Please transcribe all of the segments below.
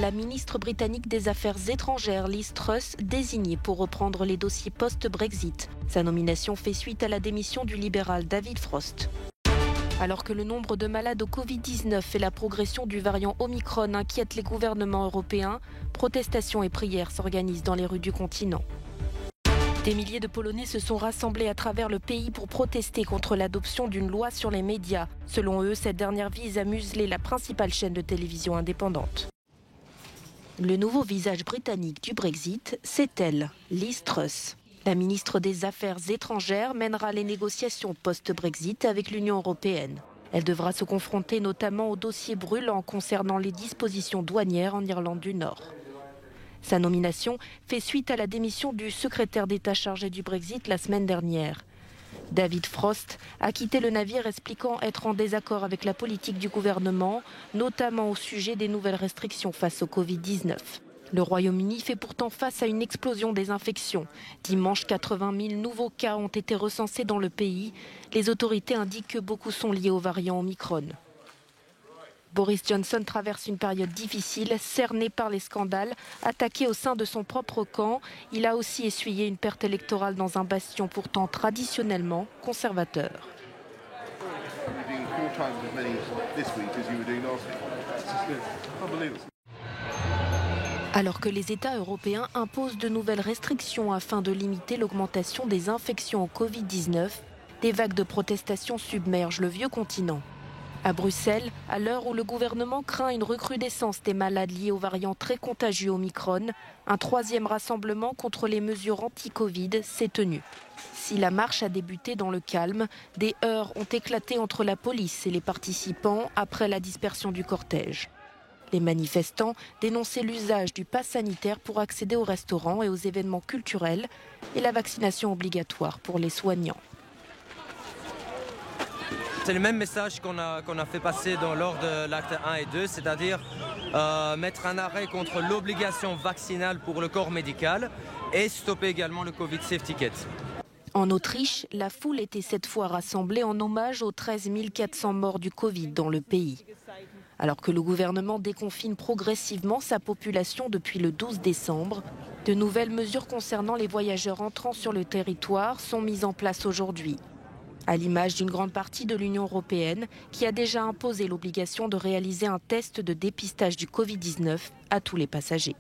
La ministre britannique des Affaires étrangères, Liz Truss, désignée pour reprendre les dossiers post-Brexit. Sa nomination fait suite à la démission du libéral David Frost. Alors que le nombre de malades au Covid-19 et la progression du variant Omicron inquiètent les gouvernements européens, protestations et prières s'organisent dans les rues du continent. Des milliers de Polonais se sont rassemblés à travers le pays pour protester contre l'adoption d'une loi sur les médias. Selon eux, cette dernière vise à museler la principale chaîne de télévision indépendante. Le nouveau visage britannique du Brexit, c'est elle, Liz Truss. La ministre des Affaires étrangères mènera les négociations post-Brexit avec l'Union européenne. Elle devra se confronter notamment aux dossiers brûlants concernant les dispositions douanières en Irlande du Nord. Sa nomination fait suite à la démission du secrétaire d'État chargé du Brexit la semaine dernière. David Frost a quitté le navire expliquant être en désaccord avec la politique du gouvernement, notamment au sujet des nouvelles restrictions face au Covid-19. Le Royaume-Uni fait pourtant face à une explosion des infections. Dimanche, 80 000 nouveaux cas ont été recensés dans le pays. Les autorités indiquent que beaucoup sont liés au variant Omicron. Boris Johnson traverse une période difficile, cerné par les scandales, attaqué au sein de son propre camp. Il a aussi essuyé une perte électorale dans un bastion pourtant traditionnellement conservateur. Alors que les États européens imposent de nouvelles restrictions afin de limiter l'augmentation des infections au Covid-19, des vagues de protestations submergent le vieux continent. À Bruxelles, à l'heure où le gouvernement craint une recrudescence des malades liés au variant très contagieux Omicron, un troisième rassemblement contre les mesures anti-Covid s'est tenu. Si la marche a débuté dans le calme, des heurts ont éclaté entre la police et les participants après la dispersion du cortège. Les manifestants dénonçaient l'usage du pass sanitaire pour accéder aux restaurants et aux événements culturels et la vaccination obligatoire pour les soignants. C'est le même message qu'on a fait passer lors de l'acte 1 et 2, c'est-à-dire mettre un arrêt contre l'obligation vaccinale pour le corps médical et stopper également le Covid Safety Kit. En Autriche, la foule était cette fois rassemblée en hommage aux 13 400 morts du Covid dans le pays. Alors que le gouvernement déconfine progressivement sa population depuis le 12 décembre, de nouvelles mesures concernant les voyageurs entrant sur le territoire sont mises en place aujourd'hui. À l'image d'une grande partie de l'Union européenne qui a déjà imposé l'obligation de réaliser un test de dépistage du Covid-19 à tous les passagers.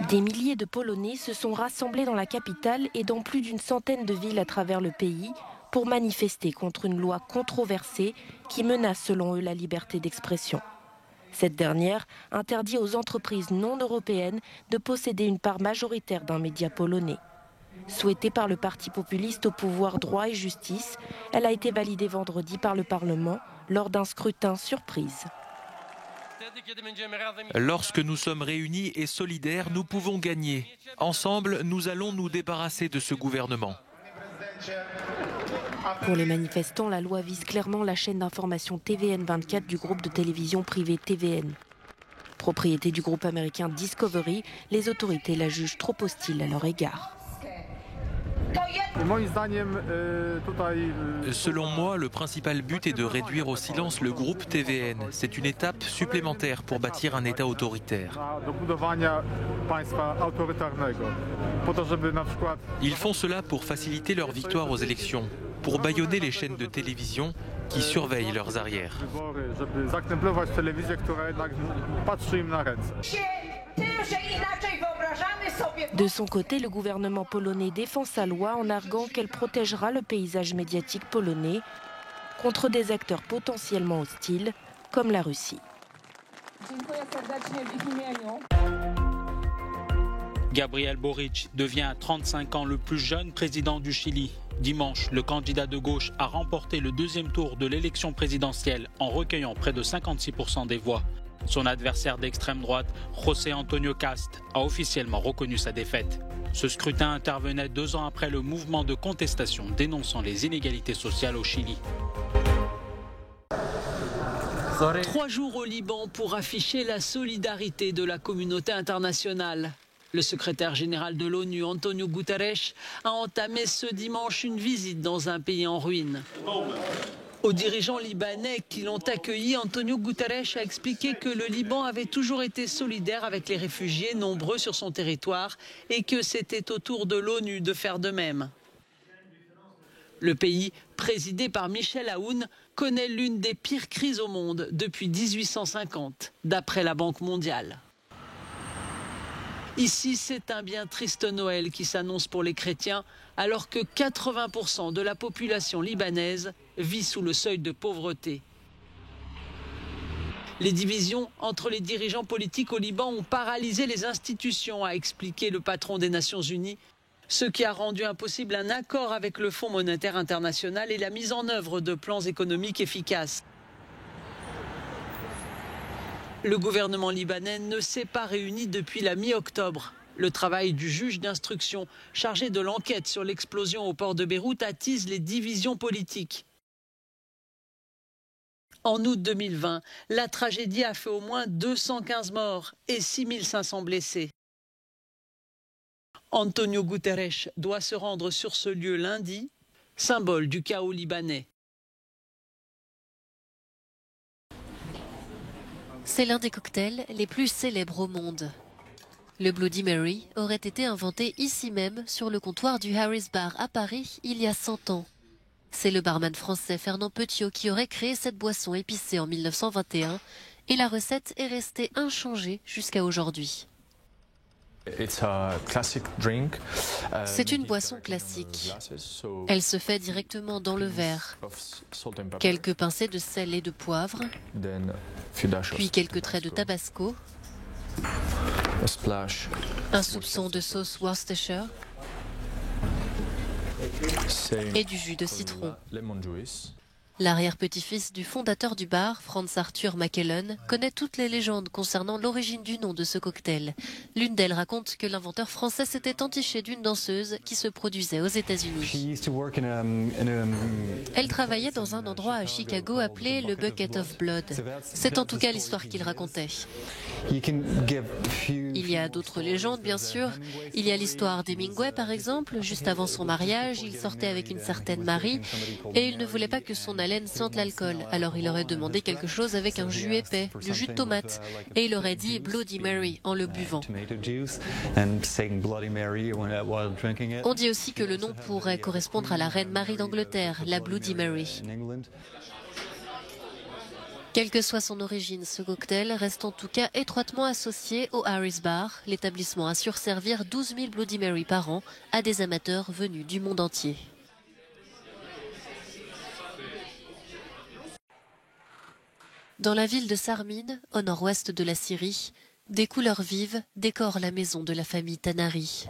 Des milliers de Polonais se sont rassemblés dans la capitale et dans plus d'une centaine de villes à travers le pays pour manifester contre une loi controversée qui menace selon eux la liberté d'expression. Cette dernière interdit aux entreprises non européennes de posséder une part majoritaire d'un média polonais. Souhaitée par le parti populiste au pouvoir Droit et Justice, elle a été validée vendredi par le Parlement lors d'un scrutin surprise. Lorsque nous sommes réunis et solidaires, nous pouvons gagner. Ensemble, nous allons nous débarrasser de ce gouvernement. Pour les manifestants, la loi vise clairement la chaîne d'information TVN24 du groupe de télévision privé TVN. Propriété du groupe américain Discovery, les autorités la jugent trop hostile à leur égard. Selon moi, le principal but est de réduire au silence le groupe TVN. C'est une étape supplémentaire pour bâtir un État autoritaire. Ils font cela pour faciliter leur victoire aux élections, pour bâillonner les chaînes de télévision qui surveillent leurs arrières. De son côté, le gouvernement polonais défend sa loi en arguant qu'elle protégera le paysage médiatique polonais contre des acteurs potentiellement hostiles comme la Russie. Gabriel Boric devient à 35 ans le plus jeune président du Chili. Dimanche, le candidat de gauche a remporté le deuxième tour de l'élection présidentielle en recueillant près de 56% des voix. Son adversaire d'extrême droite, José Antonio Cast, a officiellement reconnu sa défaite. Ce scrutin intervenait 2 ans après le mouvement de contestation dénonçant les inégalités sociales au Chili. 3 jours au Liban pour afficher la solidarité de la communauté internationale. Le secrétaire général de l'ONU, Antonio Guterres, a entamé ce dimanche une visite dans un pays en ruine. Aux dirigeants libanais qui l'ont accueilli, Antonio Guterres a expliqué que le Liban avait toujours été solidaire avec les réfugiés nombreux sur son territoire et que c'était au tour de l'ONU de faire de même. Le pays, présidé par Michel Aoun, connaît l'une des pires crises au monde depuis 1850, d'après la Banque mondiale. Ici, c'est un bien triste Noël qui s'annonce pour les chrétiens, alors que 80% de la population libanaise vit sous le seuil de pauvreté. Les divisions entre les dirigeants politiques au Liban ont paralysé les institutions, a expliqué le patron des Nations Unies, ce qui a rendu impossible un accord avec le Fonds monétaire international et la mise en œuvre de plans économiques efficaces. Le gouvernement libanais ne s'est pas réuni depuis la mi-octobre. Le travail du juge d'instruction chargé de l'enquête sur l'explosion au port de Beyrouth attise les divisions politiques. En août 2020, la tragédie a fait au moins 215 morts et 6500 blessés. Antonio Guterres doit se rendre sur ce lieu lundi, symbole du chaos libanais. C'est l'un des cocktails les plus célèbres au monde. Le Bloody Mary aurait été inventé ici même, sur le comptoir du Harris Bar à Paris, il y a 100 ans. C'est le barman français Fernand Petiot qui aurait créé cette boisson épicée en 1921 et la recette est restée inchangée jusqu'à aujourd'hui. C'est une boisson classique. Elle se fait directement dans le verre. Quelques pincées de sel et de poivre, puis quelques traits de tabasco, un soupçon de sauce Worcestershire et du jus de citron. L'arrière-petit-fils du fondateur du bar, Franz Arthur McKellen, connaît toutes les légendes concernant l'origine du nom de ce cocktail. L'une d'elles raconte que l'inventeur français s'était entiché d'une danseuse qui se produisait aux États-Unis. Elle travaillait dans un endroit à Chicago appelé le Bucket of Blood. C'est en tout cas l'histoire qu'il racontait. Il y a d'autres légendes, bien sûr. Il y a l'histoire d'Hemingway, par exemple. Juste avant son mariage, il sortait avec une certaine Marie et il ne voulait pas que son haleine sente l'alcool. Alors il aurait demandé quelque chose avec un jus épais, du jus de tomate. Et il aurait dit Bloody Mary en le buvant. On dit aussi que le nom pourrait correspondre à la reine Marie d'Angleterre, la Bloody Mary. Quelle que soit son origine, ce cocktail reste en tout cas étroitement associé au Harris Bar. L'établissement assure servir 12 000 Bloody Mary par an à des amateurs venus du monde entier. Dans la ville de Sarmin, au nord-ouest de la Syrie, des couleurs vives décorent la maison de la famille Tanari.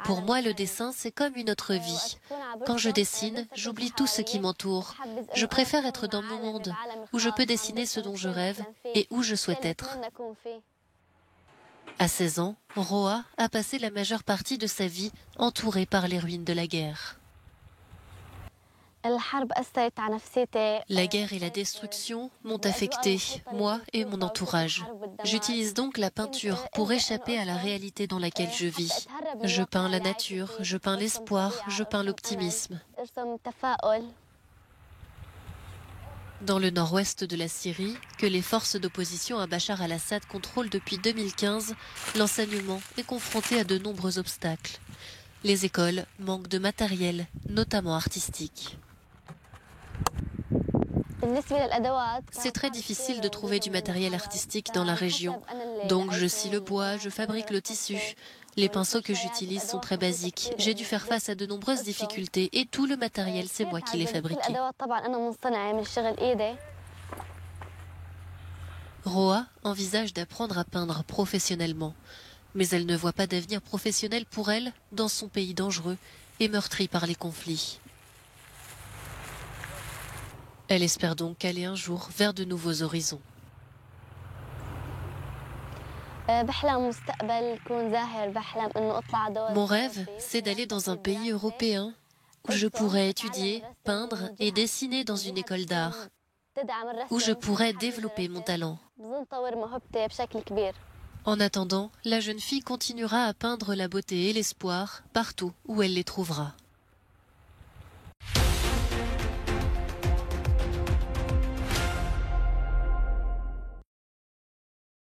Pour moi, le dessin, c'est comme une autre vie. Quand je dessine, j'oublie tout ce qui m'entoure. Je préfère être dans mon monde, où je peux dessiner ce dont je rêve et où je souhaite être. À 16 ans, Roa a passé la majeure partie de sa vie entourée par les ruines de la guerre. La guerre et la destruction m'ont affectée, moi et mon entourage. J'utilise donc la peinture pour échapper à la réalité dans laquelle je vis. Je peins la nature, je peins l'espoir, je peins l'optimisme. Dans le nord-ouest de la Syrie, que les forces d'opposition à Bachar al-Assad contrôlent depuis 2015, l'enseignement est confronté à de nombreux obstacles. Les écoles manquent de matériel, notamment artistique. C'est très difficile de trouver du matériel artistique dans la région. Donc je scie le bois, je fabrique le tissu. Les pinceaux que j'utilise sont très basiques. J'ai dû faire face à de nombreuses difficultés et tout le matériel, c'est moi qui l'ai fabriqué. Roa envisage d'apprendre à peindre professionnellement. Mais elle ne voit pas d'avenir professionnel pour elle dans son pays dangereux et meurtri par les conflits. Elle espère donc aller un jour vers de nouveaux horizons. Mon rêve, c'est d'aller dans un pays européen où je pourrais étudier, peindre et dessiner dans une école d'art, où je pourrais développer mon talent. En attendant, la jeune fille continuera à peindre la beauté et l'espoir partout où elle les trouvera.